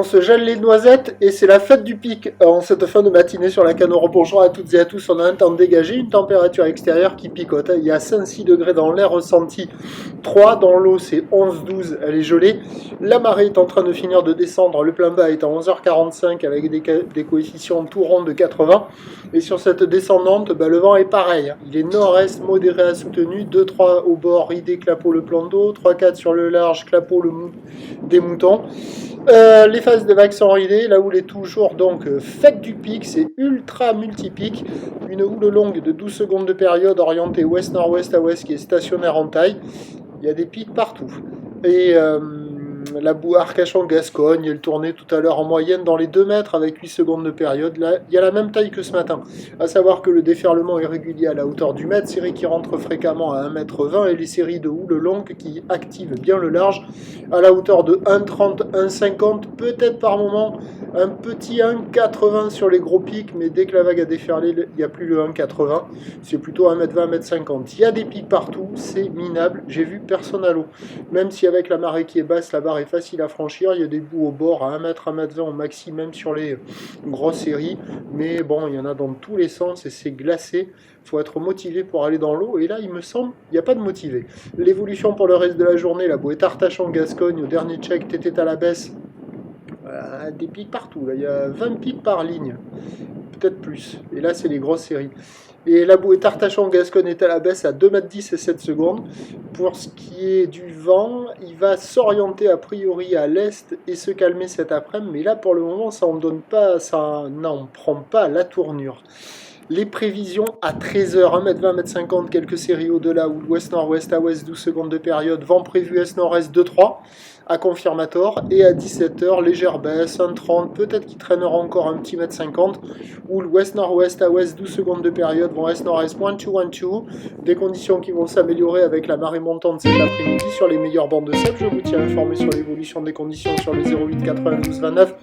se gèle les noisettes et c'est la fête du pic en cette fin de matinée sur la Canoro. Bonjour à toutes et à tous, on a un temps dégagé, une température extérieure qui picote. Il y a 5-6 degrés dans l'air ressenti, 3 dans l'eau, c'est 11-12, elle est gelée. La marée est en train de finir de descendre, le plein bas est à 11h45 avec des coefficients tout ronds de 80. Et sur cette descendante, le vent est pareil. Il est nord-est modéré à soutenu, 2-3 au bord, ridé, clapot le plan d'eau, 3-4 sur le large, clapot des moutons. Les phases de vagues sont ridées, la houle est toujours donc fête du pic, c'est ultra multipic, une houle longue de 12 secondes de période orientée ouest-nord-ouest à ouest qui est stationnaire en taille, il y a des pics partout. Et la boue Arcachon-Gascogne, elle tournait tout à l'heure en moyenne dans les 2 mètres avec 8 secondes de période. Là, il y a la même taille que ce matin. À savoir que le déferlement est régulier à la hauteur du mètre, série qui rentre fréquemment à 1,20 m et les séries de houle longues qui activent bien le large à la hauteur de 1,30 m, 1,50 m, peut-être par moment un petit 1,80 m sur les gros pics, mais dès que la vague a déferlé, il n'y a plus le 1,80 m, c'est plutôt 1,20 m, 1,50 m. Il y a des pics partout, c'est minable, j'ai vu personne à l'eau. Même si avec la marée qui est basse, la barre est facile à franchir, il y a des bouts au bord à 1 m, 1,20 m au maxi, même sur les grosses séries, mais bon, il y en a dans tous les sens et c'est glacé, il faut être motivé pour aller dans l'eau, et là, il me semble, il n'y a pas de motivé. L'évolution pour le reste de la journée, la bouée Arcachon-Gascogne, au dernier check, t'étais à la baisse, des pics partout, là. Il y a 20 pics par ligne, peut-être plus, et là, c'est les grosses séries. Et la bouée Arcachon-Gascogne est à la baisse à 2,10 m et 7 secondes. Pour ce qui est du vent, il va s'orienter a priori à l'est et se calmer cet après-midi. Mais là, pour le moment, ça n'en prend pas la tournure. Les prévisions à 13h, 1,20 m, 1,50 m, quelques séries au-delà, ou l'ouest-nord-ouest à ouest, 12 secondes de période, vent prévu est-nord-est 2-3 à confirmator, et à 17h, légère baisse, 1,30 m, peut-être qu'il traînera encore un petit mètre 50, ou l'ouest-nord-ouest à ouest, 12 secondes de période, vent est-nord-est, 1-2-1-2, des conditions qui vont s'améliorer avec la marée montante cet après-midi sur les meilleures bandes de sable. Je vous tiens informé sur l'évolution des conditions sur les 08 92 29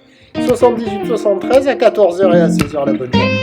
78 73 à 14h et à 16h la bonne journée.